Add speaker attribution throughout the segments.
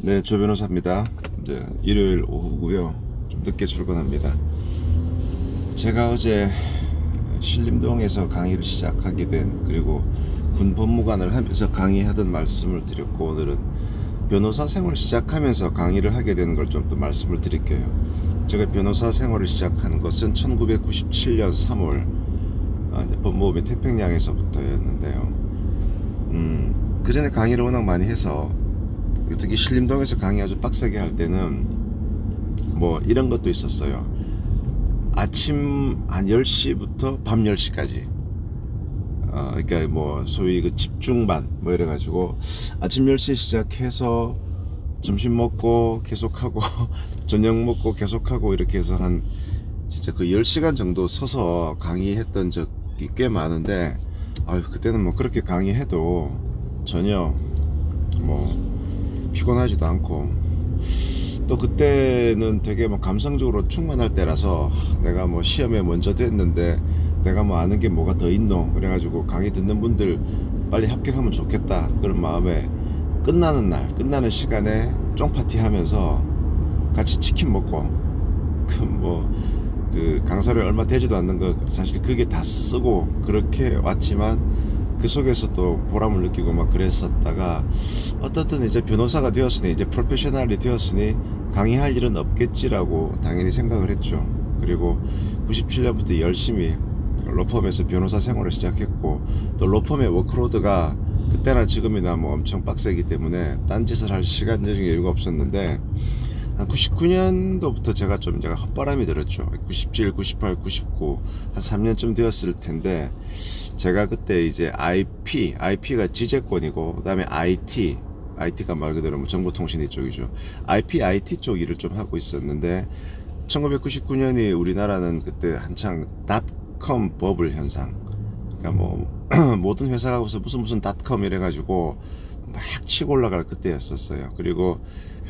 Speaker 1: 네, 조 변호사입니다. 이제 일요일 오후고요. 좀 늦게 출근합니다. 제가 어제 신림동에서 강의를 시작하게 된, 그리고 군 법무관을 하면서 강의하던 말씀을 드렸고, 오늘은 변호사 생활을 시작하면서 강의를 하게 되는 걸 좀 더 말씀을 드릴게요. 제가 변호사 생활을 시작한 것은 1997년 3월 법무법인 태평양에서부터였는데요. 그 전에 강의를 워낙 많이 해서, 특히 신림동에서 강의 아주 빡세게 할 때는 뭐 이런 것도 있었어요. 아침 한 10시부터 밤 10시까지 그러니까 뭐 소위 그 집중반 뭐 이래가지고 아침 10시 시작해서 점심 먹고 계속하고 저녁 먹고 계속하고 이렇게 해서 한 진짜 그 10시간 정도 서서 강의했던 적이 꽤 많은데, 그때는 뭐 그렇게 강의해도 전혀 뭐 피곤하지도 않고, 또 그때는 되게 뭐 감성적으로 충만할 때라서 내가 뭐 시험에 먼저 됐는데 내가 뭐 아는 게 뭐가 더 있노 그래가지고 강의 듣는 분들 빨리 합격하면 좋겠다 그런 마음에 끝나는 시간에 쫑파티 하면서 같이 치킨 먹고 그 강사료 얼마 되지도 않는 거 사실 그게 다 쓰고 그렇게 왔지만, 그 속에서 또 보람을 느끼고 막 그랬었다가 어떻든 이제 변호사가 되었으니, 이제 프로페셔널이 되었으니 강의할 일은 없겠지라고 당연히 생각을 했죠. 그리고 97년부터 열심히 로펌에서 변호사 생활을 시작했고, 또 로펌의 워크로드가 그때나 지금이나 뭐 엄청 빡세기 때문에 딴짓을 할 시간적인 여유가 없었는데, 한 99년도부터 제가 헛바람이 들었죠. 97, 98, 99, 한 3년쯤 되었을 텐데, 제가 그때 이제 IP가 지재권이고, 그 다음에 IT가 말 그대로 뭐 정보통신 이쪽이죠. IT 쪽 일을 좀 하고 있었는데, 1999년이 우리나라는 그때 한창 닷컴 버블 현상. 그러니까 뭐, 모든 회사가 무슨 닷컴 이래가지고 막 치고 올라갈 그때였었어요. 그리고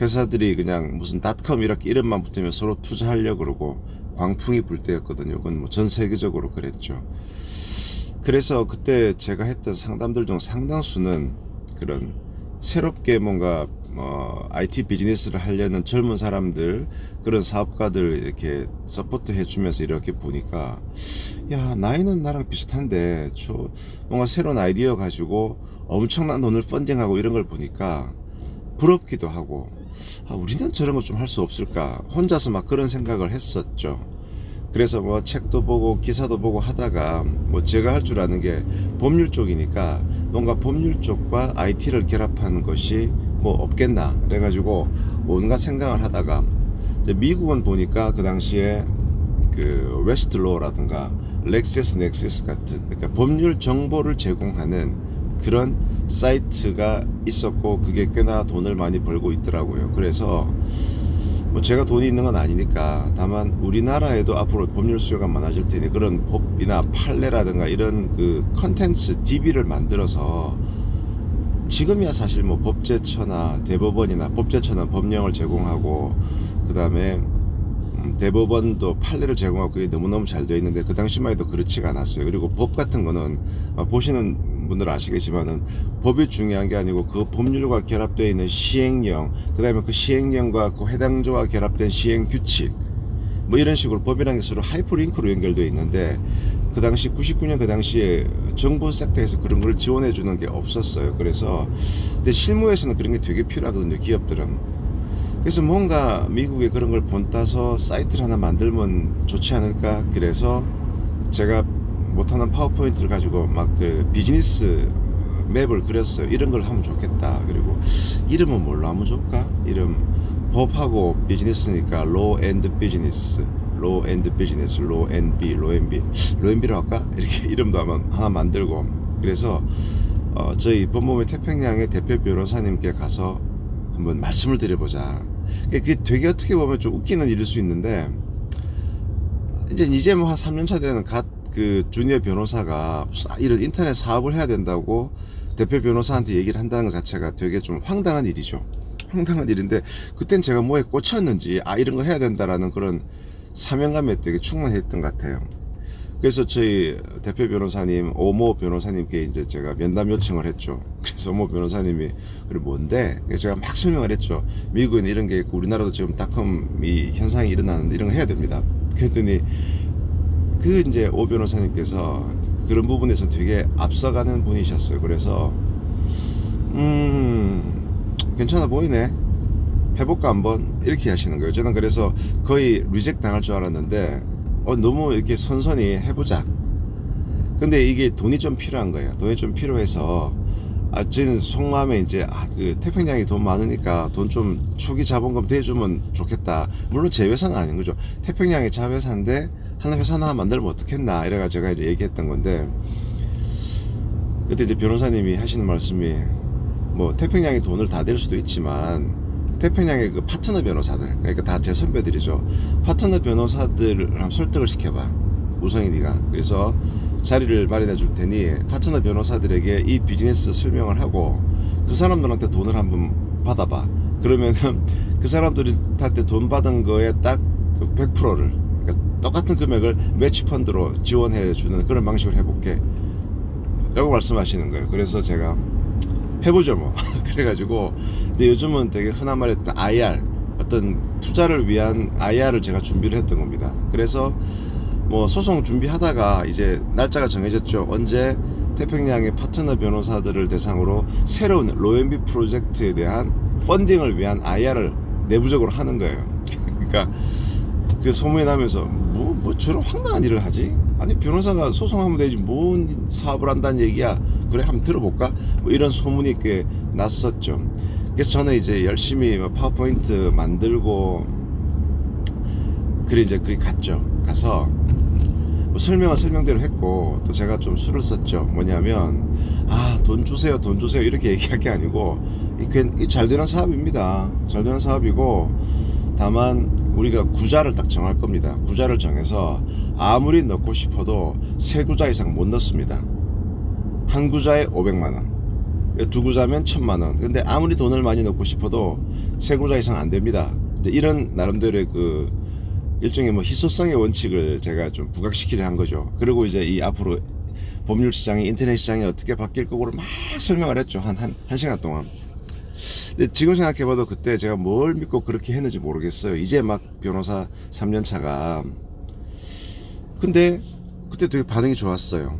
Speaker 1: 회사들이 그냥 무슨 닷컴 이렇게 이름만 붙으면 서로 투자하려고 그러고 광풍이 불 때였거든요. 그건 뭐 전 세계적으로 그랬죠. 그래서 그때 제가 했던 상담들 중 상당수는 그런 새롭게 뭔가 IT 비즈니스를 하려는 젊은 사람들, 그런 사업가들 이렇게 서포트 해주면서 이렇게 보니까, 야, 나이는 나랑 비슷한데 뭔가 새로운 아이디어 가지고 엄청난 돈을 펀딩하고 이런 걸 보니까 부럽기도 하고, 우리는 저런 거 좀 할 수 없을까, 혼자서 막 그런 생각을 했었죠. 그래서 뭐 책도 보고 기사도 보고 하다가, 뭐 제가 할 줄 아는 게 법률 쪽이니까 뭔가 법률 쪽과 IT를 결합하는 것이 뭐 없겠나 그래가지고 온갖 생각을 하다가, 이제 미국은 보니까 그 당시에 그 웨스트로라든가 렉세스 넥세스 같은, 그러니까 법률 정보를 제공하는 그런 사이트가 있었고, 그게 꽤나 돈을 많이 벌고 있더라고요. 그래서 뭐 제가 돈이 있는 건 아니니까, 다만 우리나라에도 앞으로 법률 수요가 많아질 테니 그런 법이나 판례라든가 이런 그 컨텐츠 DB를 만들어서, 지금이야 사실 뭐 법제처나 대법원이나, 법제처는 법령을 제공하고 그 다음에 대법원도 판례를 제공하고, 그게 너무너무 잘 되어 있는데 그 당시만 해도 그렇지가 않았어요. 그리고 법 같은 거는 보시는 분들은 아시겠지만은, 법이 중요한 게 아니고 그 법률과 결합되어 있는 시행령, 그 다음에 그 시행령과 그 해당조와 결합된 시행규칙, 뭐 이런 식으로 법이라는 게 서로 하이퍼링크로 연결되어 있는데, 그 당시 99년 그 당시에 정부 섹터에서 그런 걸 지원해 주는 게 없었어요. 그래서 근데 실무에서는 그런 게 되게 필요하거든요, 기업들은. 그래서 뭔가 미국에 그런 걸 본따서 사이트를 하나 만들면 좋지 않을까. 그래서 제가 못하는 파워포인트를 가지고 막 그 비즈니스 맵을 그렸어요. 이런 걸 하면 좋겠다. 그리고 이름은 뭘로 하면 좋을까? 이름 법하고 비즈니스니까 로우 앤드 비즈니스, 로우 앤비로 할까? 이렇게 이름도 하나 만들고. 그래서 저희 법무부의 태평양의 대표 변호사님께 가서 한번 말씀을 드려보자. 그게 되게 어떻게 보면 좀 웃기는 일일 수 있는데, 이제 뭐 한 3년차 되는 그 주니어 변호사가 이런 인터넷 사업을 해야 된다고 대표 변호사한테 얘기를 한다는 것 자체가 되게 좀 황당한 일이죠. 황당한 일인데, 그땐 제가 뭐에 꽂혔는지 이런 거 해야 된다라는 그런 사명감에 되게 충만했던 것 같아요. 그래서 저희 대표 변호사님 오모 변호사님께 이제 제가 면담 요청을 했죠. 그래서 오모 변호사님이 그래 뭔데? 그래서 제가 막 설명을 했죠. 미국은 이런 게 있고 우리나라도 지금 닷컴이 현상이 일어나는데 이런 거 해야 됩니다. 그랬더니 그 이제 오 변호사님께서 그런 부분에서 되게 앞서가는 분이셨어요. 그래서 괜찮아 보이네. 해볼까 한번 이렇게 하시는 거예요. 저는 그래서 거의 리젝 당할 줄 알았는데 너무 이렇게 선선히 해보자. 근데 이게 돈이 좀 필요한 거예요. 돈이 좀 필요해서 저는 속마음에 이제 그 태평양이 돈 많으니까 돈 좀 초기 자본금 대주면 좋겠다. 물론 제 회사는 아닌 거죠. 태평양이 자회사인데 하나 회사 하나 만들면 어떻겠나 이래가 제가 이제 얘기했던 건데, 그때 이제 변호사님이 하시는 말씀이 뭐 태평양이 돈을 다 댈 수도 있지만 태평양의 그 파트너 변호사들, 그러니까 다 제 선배들이죠. 파트너 변호사들을 한번 설득을 시켜봐. 우성이 네가. 그래서 자리를 마련해 줄 테니 파트너 변호사들에게 이 비즈니스 설명을 하고 그 사람들한테 돈을 한번 받아봐. 그러면은 그 사람들한테 돈 받은 거에 딱 그 100%를, 그러니까 똑같은 금액을 매치 펀드로 지원해 주는 그런 방식으로 해볼게 라고 말씀하시는 거예요. 그래서 제가 해보죠 뭐. 그래가지고 근데 요즘은 되게 흔한 말에 IR, 어떤 투자를 위한 IR을 제가 준비를 했던 겁니다. 그래서 뭐 소송 준비하다가 이제 날짜가 정해졌죠. 언제 태평양의 파트너 변호사들을 대상으로 새로운 로앤비 프로젝트에 대한 펀딩을 위한 IR을 내부적으로 하는 거예요. 그러니까 그 소문이 나면서 뭐 저런 황당한 일을 하지? 아니 변호사가 소송하면 되지 뭔 사업을 한다는 얘기야. 그래 한번 들어볼까? 뭐 이런 소문이 꽤 났었죠. 그래서 저는 이제 열심히 파워포인트 만들고 그래 이제 거기 갔죠. 가서 뭐 설명은 설명대로 했고 또 제가 좀 수를 썼죠. 뭐냐면 돈 주세요 돈 주세요 이렇게 얘기할 게 아니고 이 잘 되는 사업입니다. 잘 되는 사업이고 다만 우리가 구자를 딱 정할 겁니다. 구자를 정해서 아무리 넣고 싶어도 3구자 이상 못 넣습니다. 한 구자에 500만원, 2구자면 1000만원. 근데 아무리 돈을 많이 넣고 싶어도 3구자 이상 안 됩니다. 이제 이런 나름대로의 그 일종의 뭐 희소성의 원칙을 제가 좀 부각시키려 한 거죠. 그리고 이제 이 앞으로 법률 시장이 인터넷 시장이 어떻게 바뀔 거고를 막 설명을 했죠. 한 시간 동안. 근데 지금 생각해봐도 그때 제가 뭘 믿고 그렇게 했는지 모르겠어요. 이제 막 변호사 3년 차가. 근데 그때 되게 반응이 좋았어요.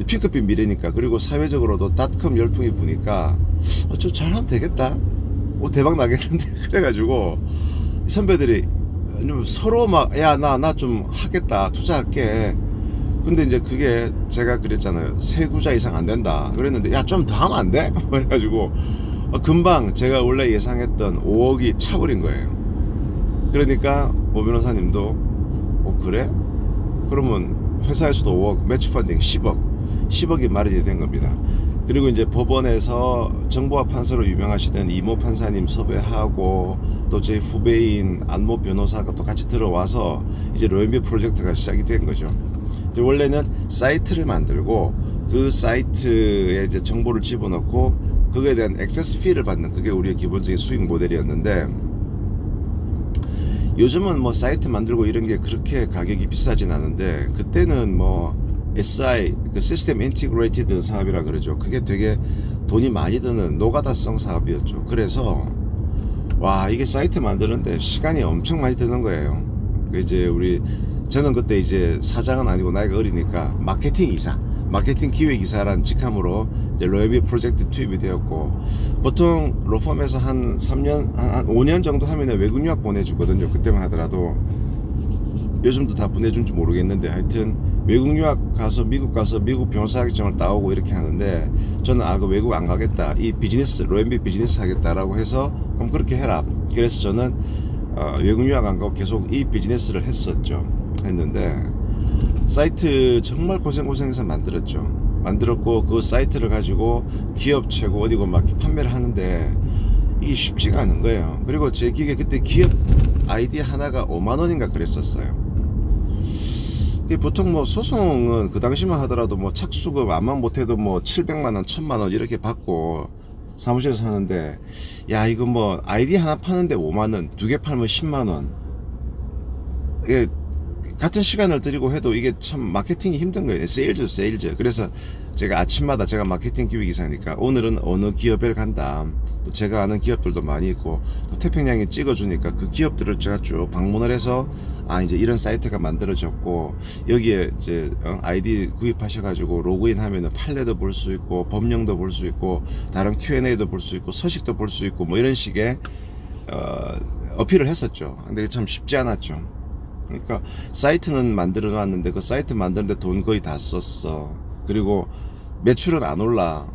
Speaker 1: P급비 미래니까. 그리고 사회적으로도 닷컴 열풍이 부니까 저 잘하면 되겠다. 대박 나겠는데. 그래가지고 선배들이 서로 막 야 나 좀 하겠다 투자할게. 근데 이제 그게 제가 그랬잖아요. 3구자 이상 안 된다 그랬는데 야 좀 더 하면 안 돼? 그래가지고 금방 제가 원래 예상했던 5억이 차버린 거예요. 그러니까 오 변호사님도 그래? 그러면 회사에서도 5억, 매치 펀딩 10억이 마련이 된 겁니다. 그리고 이제 법원에서 정보화 판사로 유명하시던 이모 판사님 섭외하고 또 제 후배인 안모 변호사가 또 같이 들어와서 이제 로앤비 프로젝트가 시작이 된 거죠. 이제 원래는 사이트를 만들고 그 사이트에 이제 정보를 집어넣고 그거에 대한 액세스 피를 받는, 그게 우리의 기본적인 수익 모델이었는데 요즘은 뭐 사이트 만들고 이런 게 그렇게 가격이 비싸진 않은데 그때는 뭐 SI, 그 시스템 인티그레이티드 사업이라 그러죠. 그게 되게 돈이 많이 드는 노가다성 사업이었죠. 그래서 와 이게 사이트 만드는데 시간이 엄청 많이 드는 거예요. 이제 저는 그때 이제 사장은 아니고 나이가 어리니까 마케팅 기획이사라는 직함으로 이제 로앤비 프로젝트 투입이 되었고, 보통 로펌에서 한 5년 정도 하면 외국 유학 보내주거든요. 그때만 하더라도. 요즘도 다 보내준지 모르겠는데 하여튼 외국 유학 가서 미국 변호사 자격증을 따오고 이렇게 하는데 저는 그 외국 안 가겠다, 이 비즈니스 로앤비 비즈니스 하겠다라고 해서 그럼 그렇게 해라. 그래서 저는 외국 유학 안 가고 계속 이 비즈니스를 했는데 사이트 정말 고생해서 만들었고 그 사이트를 가지고 기업체고 어디고 막 판매를 하는데 이게 쉽지가 않은 거예요. 그리고 제 기계 그때 기업 아이디 하나가 5만원인가 그랬었어요. 보통 뭐 소송은 그 당시만 하더라도 뭐 착수금 암만 못해도 뭐 700만원 1000만원 이렇게 받고 사무실에서 하는데, 야 이거 뭐 아이디 하나 파는데 5만원, 2개 팔면 10만원, 이게 같은 시간을 들이고 해도 이게 참 마케팅이 힘든 거예요. 세일즈. 그래서 제가 아침마다 제가 마케팅 기획이사니까 오늘은 어느 기업에 간다. 또 제가 아는 기업들도 많이 있고 또 태평양에 찍어주니까 그 기업들을 제가 쭉 방문을 해서 이제 이런 사이트가 만들어졌고 여기에 이제 아이디 구입하셔가지고 로그인 하면은 판례도 볼 수 있고 법령도 볼 수 있고 다른 Q&A도 볼 수 있고 서식도 볼 수 있고 뭐 이런 식의 어필을 했었죠. 근데 참 쉽지 않았죠. 그러니까 사이트는 만들어 놨는데 그 사이트 만드는데 돈 거의 다 썼어. 그리고 매출은 안 올라.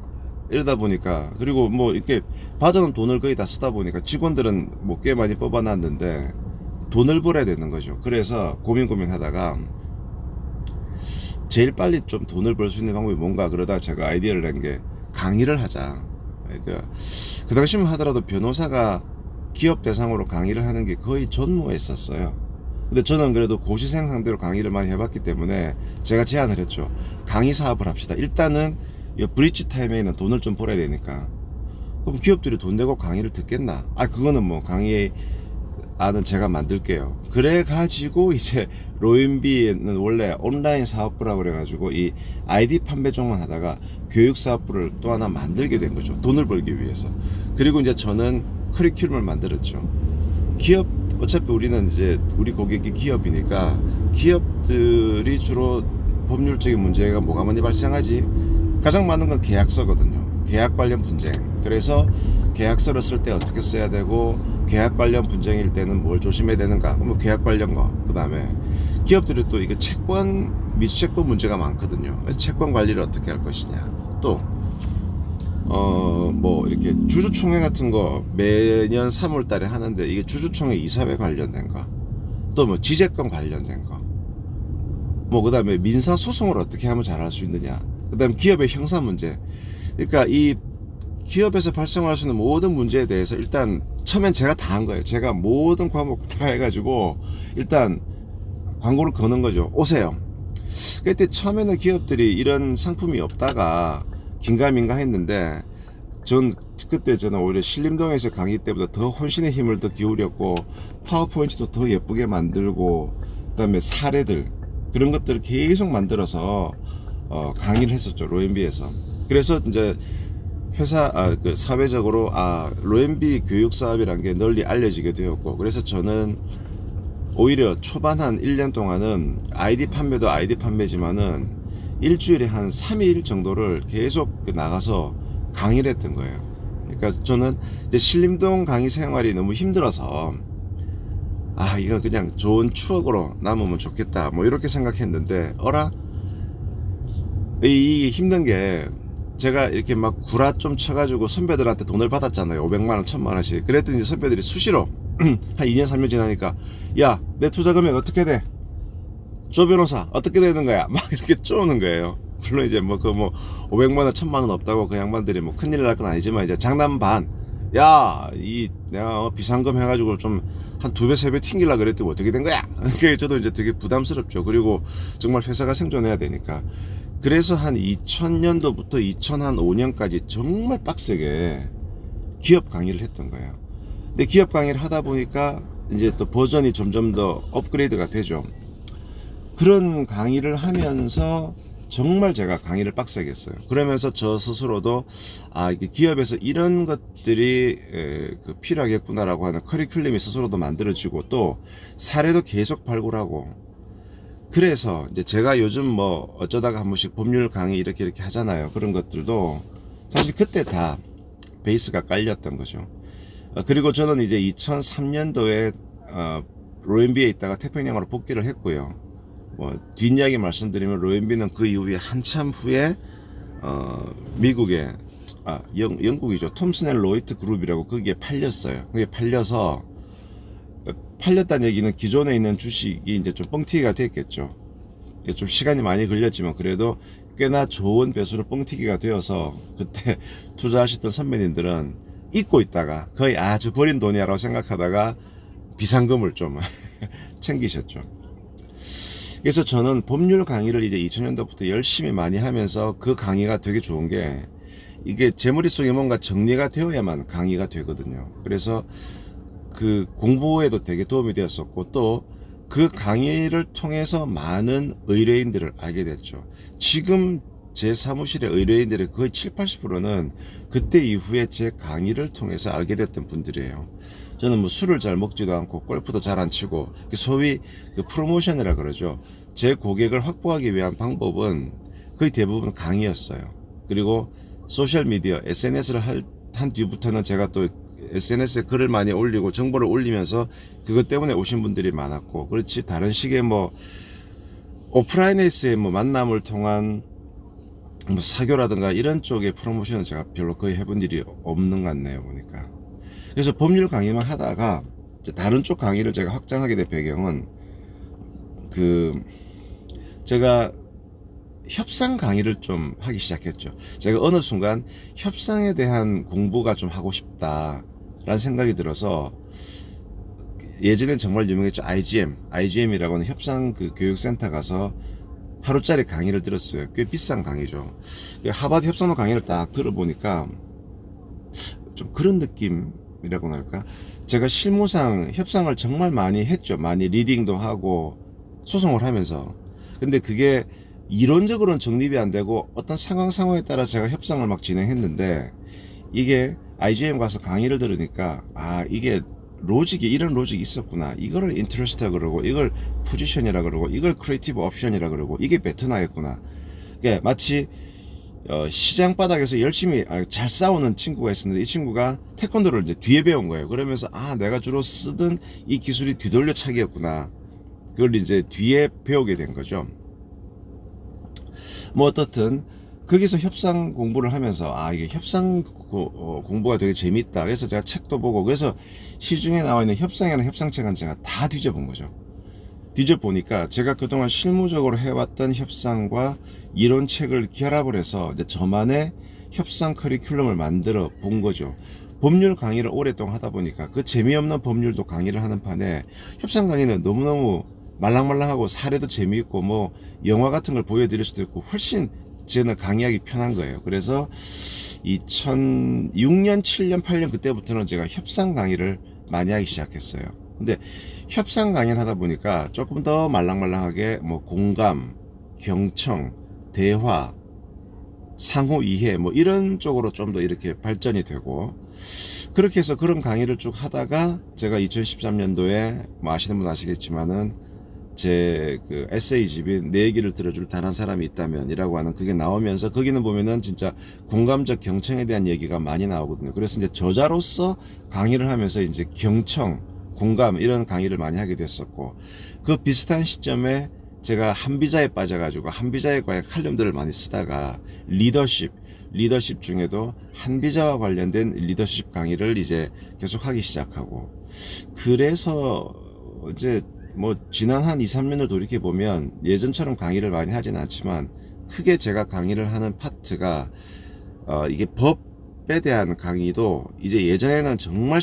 Speaker 1: 이러다 보니까 그리고 뭐 이렇게 받아놓은 돈을 거의 다 쓰다 보니까 직원들은 뭐 꽤 많이 뽑아놨는데 돈을 벌어야 되는 거죠. 그래서 고민하다가 제일 빨리 좀 돈을 벌 수 있는 방법이 뭔가 그러다가 제가 아이디어를 낸 게 강의를 하자. 그러니까 그 당시만 하더라도 변호사가 기업 대상으로 강의를 하는 게 거의 전무했었어요. 근데 저는 그래도 고시생 상대로 강의를 많이 해봤기 때문에 제가 제안을 했죠. 강의 사업을 합시다. 일단은 이 브릿지 타임에는 돈을 좀 벌어야 되니까. 그럼 기업들이 돈 내고 강의를 듣겠나? 그거는 뭐 강의 안은 제가 만들게요. 그래 가지고 이제 로인비는 원래 온라인 사업부라고 그래가지고 이 아이디 판매 쪽만 하다가 교육 사업부를 또 하나 만들게 된 거죠. 돈을 벌기 위해서. 그리고 이제 저는 커리큘럼을 만들었죠. 기업 어차피 우리는 이제 우리 고객이 기업이니까 기업들이 주로 법률적인 문제가 뭐가 많이 발생하지? 가장 많은 건 계약서거든요. 계약 관련 분쟁. 그래서 계약서를 쓸 때 어떻게 써야 되고 계약 관련 분쟁일 때는 뭘 조심해야 되는가? 뭐 계약 관련 거. 그다음에 기업들이 또 이게 채권 미수채권 문제가 많거든요. 그래서 채권 관리를 어떻게 할 것이냐. 또 뭐 이렇게 주주총회 같은 거 매년 3월 달에 하는데 이게 주주총회 이사회 관련된 거. 또 뭐 지재권 관련된 거. 뭐 그다음에 민사 소송을 어떻게 하면 잘할 수 있느냐. 그다음 기업의 형사 문제. 그러니까 이 기업에서 발생할 수 있는 모든 문제에 대해서 일단 처음엔 제가 다 한 거예요. 제가 모든 과목 다 해가지고 일단 광고를 거는 거죠. 오세요. 그때 처음에는 기업들이 이런 상품이 없다가 긴가민가 했는데 저는 오히려 신림동에서 강의 때보다 더 혼신의 힘을 더 기울였고 파워포인트도 더 예쁘게 만들고 그다음에 사례들 그런 것들을 계속 만들어서 강의를 했었죠. 로엔비에서. 그래서 이제 회사 그 사회적으로 로엔비 교육 사업이란 게 널리 알려지게 되었고 그래서 저는 오히려 초반 한 1년 동안은 아이디 판매도 아이디 판매지만은 일주일에 한 3일 정도를 계속 나가서 강의를 했던 거예요. 그러니까 저는 이제 신림동 강의 생활이 너무 힘들어서 이건 그냥 좋은 추억으로 남으면 좋겠다 뭐 이렇게 생각했는데 이 힘든 게 제가 이렇게 막 구라 좀 쳐가지고 선배들한테 돈을 받았잖아요. 500만원 1000만원씩. 그랬더니 선배들이 수시로 한 2년 3년 지나니까 야 내 투자 금액 어떻게 돼? 조 변호사 어떻게 되는 거야? 막 이렇게 쪼는 거예요. 물론 이제 뭐 500만원 1000만원 없다고 그 양반들이 뭐 큰일 날 건 아니지만 이제 장난 반. 내가 비상금 해가지고 좀 한 2배 3배 튕기려 그랬더니 어떻게 된 거야? 그게 저도 이제 되게 부담스럽죠. 그리고 정말 회사가 생존해야 되니까. 그래서 한 2000년도부터 2005년까지 정말 빡세게 기업 강의를 했던 거예요. 근데 기업 강의를 하다 보니까 이제 또 버전이 점점 더 업그레이드가 되죠. 그런 강의를 하면서 정말 제가 강의를 빡세게 했어요. 그러면서 저 스스로도 이게 기업에서 이런 것들이 필요하겠구나라고 하는 커리큘럼이 스스로도 만들어지고 또 사례도 계속 발굴하고 그래서 이제 제가 요즘 뭐 어쩌다가 한 번씩 법률 강의 이렇게 하잖아요. 그런 것들도 사실 그때 다 베이스가 깔렸던 거죠. 그리고 저는 이제 2003년도에 로엔비에 있다가 태평양으로 복귀를 했고요. 뭐 뒷이야기 말씀드리면 로엔비는 그 이후에 한참 후에 미국의 영국이죠. 톰슨 앤 로이트 그룹이라고 거기에 팔렸어요. 그게 팔렸다는 얘기는 기존에 있는 주식이 이제 좀 뻥튀기가 됐겠죠. 좀 시간이 많이 걸렸지만 그래도 꽤나 좋은 배수로 뻥튀기가 되어서 그때 투자하셨던 선배님들은 잊고 있다가 거의 저 버린 돈이야라고 생각하다가 비상금을 좀 챙기셨죠. 그래서 저는 법률 강의를 이제 2000년도부터 열심히 많이 하면서 그 강의가 되게 좋은 게 이게 제 머릿속에 뭔가 정리가 되어야만 강의가 되거든요. 그래서 그 공부에도 되게 도움이 되었었고 또 그 강의를 통해서 많은 의뢰인들을 알게 됐죠. 지금 제 사무실의 의뢰인들의 거의 7, 80%는 그때 이후에 제 강의를 통해서 알게 됐던 분들이에요. 저는 뭐 술을 잘 먹지도 않고 골프도 잘 안 치고 소위 그 프로모션이라 그러죠. 제 고객을 확보하기 위한 방법은 거의 대부분 강의였어요. 그리고 소셜미디어, SNS를 한 뒤부터는 제가 또 SNS에 글을 많이 올리고 정보를 올리면서 그것 때문에 오신 분들이 많았고, 그렇지 다른 식의 뭐 오프라인에서의 뭐 만남을 통한 뭐 사교라든가 이런 쪽의 프로모션은 제가 별로 거의 해본 일이 없는 것 같네요, 보니까. 그래서 법률 강의만 하다가 다른 쪽 강의를 제가 확장하게 된 배경은 제가 협상 강의를 좀 하기 시작했죠. 제가 어느 순간 협상에 대한 공부가 좀 하고 싶다라는 생각이 들어서, 예전엔 정말 유명했죠. IGM이라고 하는 협상 그 교육센터 가서 하루짜리 강의를 들었어요. 꽤 비싼 강의죠. 하버드 협상로 강의를 딱 들어보니까 좀 그런 느낌이라고나 할까? 제가 실무상 협상을 정말 많이 했죠. 많이 리딩도 하고 소송을 하면서. 근데 그게 이론적으로는 정립이 안 되고 어떤 상황에 따라 제가 협상을 막 진행했는데, 이게 IGM 가서 강의를 들으니까 이게 이런 로직이 있었구나. 이거를 인트레스트라 그러고, 이걸 포지션이라 그러고, 이걸 크리에이티브 옵션이라 그러고, 이게 베트나겠구나. 그러니까 마치 시장 바닥에서 열심히 잘 싸우는 친구가 있었는데, 이 친구가 태권도를 이제 뒤에 배운 거예요. 그러면서 내가 주로 쓰던 이 기술이 뒤돌려차기였구나. 그걸 이제 뒤에 배우게 된 거죠. 뭐 어떻든 거기서 협상 공부를 하면서 이게 협상 공부가 되게 재밌다. 그래서 제가 책도 보고, 그래서 시중에 나와 있는 협상이라는 협상책은 제가 다 뒤져본 거죠. 뒤져보니까 제가 그동안 실무적으로 해왔던 협상과 이론책을 결합을 해서 이제 저만의 협상 커리큘럼을 만들어 본 거죠. 법률 강의를 오랫동안 하다 보니까 그 재미없는 법률도 강의를 하는 판에 협상 강의는 너무너무 말랑말랑하고 사례도 재미있고 뭐 영화 같은 걸 보여드릴 수도 있고 훨씬 저는 강의하기 편한 거예요. 그래서 2006년, 7년, 8년 그때부터는 제가 협상 강의를 많이 하기 시작했어요. 근데 협상 강의를 하다 보니까 조금 더 말랑말랑하게 뭐 공감, 경청, 대화, 상호 이해 뭐 이런 쪽으로 좀 더 이렇게 발전이 되고, 그렇게 해서 그런 강의를 쭉 하다가 제가 2013년도에 뭐 아시는 분 아시겠지만은 제 그 에세이집인 내 얘기를 들어줄 단 한 사람이 있다면 이라고 하는 그게 나오면서, 거기는 보면은 진짜 공감적 경청에 대한 얘기가 많이 나오거든요. 그래서 이제 저자로서 강의를 하면서 이제 경청, 공감 이런 강의를 많이 하게 됐었고, 그 비슷한 시점에 제가 한비자에 빠져가지고 한비자에 관한 칼럼들을 많이 쓰다가 리더십 중에도 한비자와 관련된 리더십 강의를 이제 계속 하기 시작하고, 그래서 이제 뭐 지난 한 2, 3년을 돌이켜 보면 예전처럼 강의를 많이 하진 않지만, 크게 제가 강의를 하는 파트가 이게 법에 대한 강의도 이제 예전에는 정말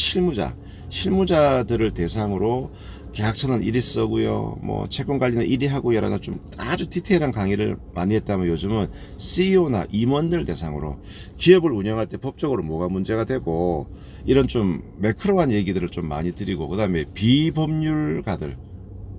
Speaker 1: 실무자들을 대상으로 계약서는 이리 쓰고요, 뭐 채권 관리는 이리 하고요라는 좀 아주 디테일한 강의를 많이 했다면, 요즘은 CEO나 임원들 대상으로 기업을 운영할 때 법적으로 뭐가 문제가 되고 이런 좀 매크로한 얘기들을 좀 많이 드리고, 그 다음에 비법률가들,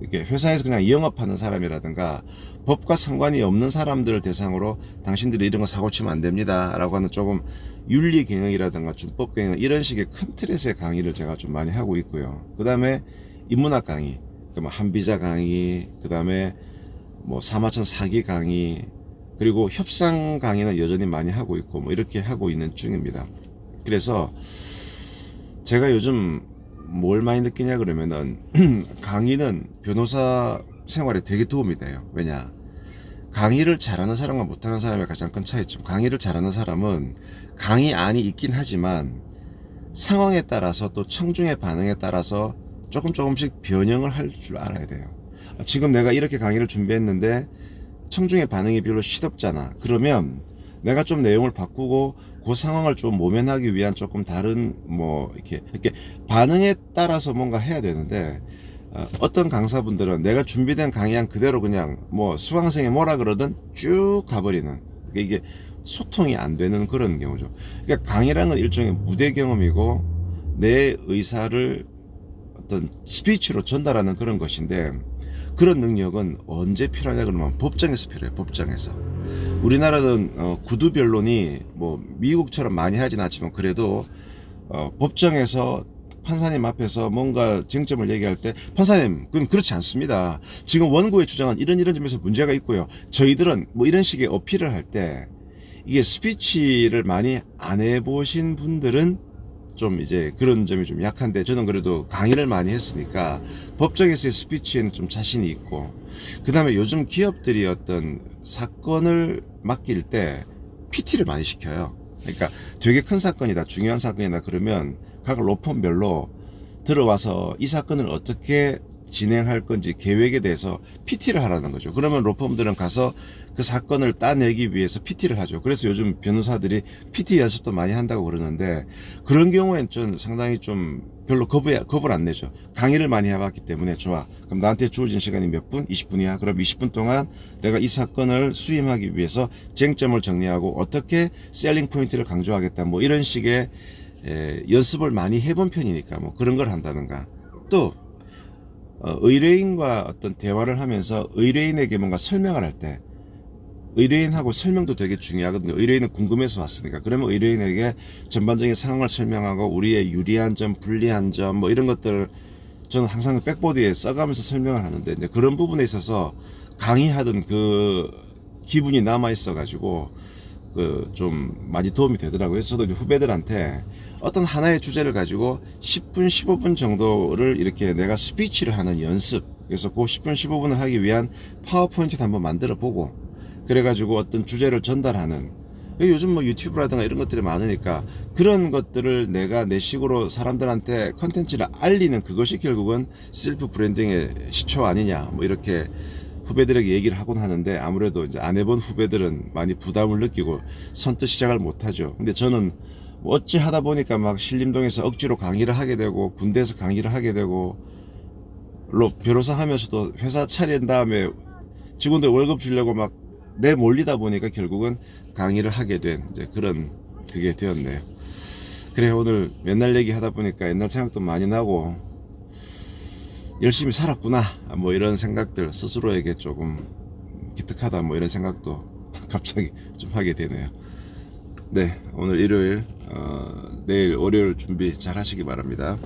Speaker 1: 이렇게 회사에서 그냥 영업하는 사람이라든가 법과 상관이 없는 사람들을 대상으로 당신들이 이런 거 사고 치면 안 됩니다 라고 하는 조금 윤리 경영이라든가 준법 경영 이런 식의 큰 틀에서의 강의를 제가 좀 많이 하고 있고요. 그 다음에 인문학 강의, 한비자 강의, 그 다음에 뭐 사마천 사기 강의, 그리고 협상 강의는 여전히 많이 하고 있고 뭐 이렇게 하고 있는 중입니다. 그래서 제가 요즘 뭘 많이 느끼냐 그러면은 강의는 변호사 생활에 되게 도움이 돼요. 왜냐, 강의를 잘하는 사람과 못하는 사람의 가장 큰 차이점, 강의를 잘하는 사람은 강의 안이 있긴 하지만 상황에 따라서 또 청중의 반응에 따라서 조금씩 변형을 할 줄 알아야 돼요. 지금 내가 이렇게 강의를 준비했는데 청중의 반응이 별로 시덥잖아. 그러면 내가 좀 내용을 바꾸고 그 상황을 좀 모면하기 위한 조금 다른 뭐 이렇게 반응에 따라서 뭔가 해야 되는데, 어떤 강사분들은 내가 준비된 강의안 그대로 그냥 뭐 수강생이 뭐라 그러든 쭉 가버리는, 이게 소통이 안 되는 그런 경우죠. 그러니까 강의라는 건 일종의 무대 경험이고 내 의사를 어떤 스피치로 전달하는 그런 것인데, 그런 능력은 언제 필요하냐 그러면 법정에서 필요해요. 법정에서. 우리나라는 구두 변론이 뭐 미국처럼 많이 하진 않지만 그래도 법정에서 판사님 앞에서 뭔가 쟁점을 얘기할 때 판사님 그건 그렇지 않습니다. 지금 원고의 주장은 이런 점에서 문제가 있고요. 저희들은 뭐 이런 식의 어필을 할 때 이게 스피치를 많이 안 해보신 분들은 좀 이제 그런 점이 좀 약한데 저는 그래도 강의를 많이 했으니까 법정에서의 스피치에는 좀 자신이 있고 그 다음에 요즘 기업들이 어떤 사건을 맡길 때 PT를 많이 시켜요. 그러니까 되게 큰 사건이다, 중요한 사건이다 그러면 각 로펌별로 들어와서 이 사건을 어떻게 진행할 건지 계획에 대해서 PT를 하라는 거죠. 그러면 로펌들은 가서 그 사건을 따내기 위해서 PT를 하죠. 그래서 요즘 변호사들이 PT 연습도 많이 한다고 그러는데 그런 경우엔 좀 상당히 좀 별로 겁을 안 내죠. 강의를 많이 해봤기 때문에 좋아. 그럼 나한테 주어진 시간이 몇 분? 20분이야. 그럼 20분 동안 내가 이 사건을 수임하기 위해서 쟁점을 정리하고 어떻게 셀링 포인트를 강조하겠다. 뭐 이런 식의 연습을 많이 해본 편이니까 뭐 그런 걸 한다든가 또 의뢰인과 어떤 대화를 하면서 의뢰인에게 뭔가 설명을 할 때 의뢰인하고 설명도 되게 중요하거든요. 의뢰인은 궁금해서 왔으니까. 그러면 의뢰인에게 전반적인 상황을 설명하고 우리의 유리한 점, 불리한 점 뭐 이런 것들을 저는 항상 백보드에 써가면서 설명을 하는데 이제 그런 부분에 있어서 강의하던 그 기분이 남아 있어 가지고 그 좀 많이 도움이 되더라고요. 저도 이제 후배들한테 어떤 하나의 주제를 가지고 10분, 15분 정도를 이렇게 내가 스피치를 하는 연습. 그래서 그 10분, 15분을 하기 위한 파워포인트도 한번 만들어 보고 그래가지고 어떤 주제를 전달하는 요즘 뭐 유튜브라든가 이런 것들이 많으니까 그런 것들을 내가 내 식으로 사람들한테 컨텐츠를 알리는 그것이 결국은 셀프 브랜딩의 시초 아니냐 뭐 이렇게 후배들에게 얘기를 하곤 하는데 아무래도 이제 안 해본 후배들은 많이 부담을 느끼고 선뜻 시작을 못하죠. 근데 저는 뭐 어찌 하다 보니까 막 신림동에서 억지로 강의를 하게 되고 군대에서 강의를 하게 되고 변호사 하면서도 회사 차린 다음에 직원들 월급 주려고 막 내몰리다 보니까 결국은 강의를 하게 된 이제 그런 그게 되었네요. 그래 오늘 맨날 얘기하다 보니까 옛날 생각도 많이 나고 열심히 살았구나 뭐 이런 생각들 스스로에게 조금 기특하다 뭐 이런 생각도 갑자기 좀 하게 되네요. 네 오늘 일요일 내일 월요일 준비 잘 하시기 바랍니다.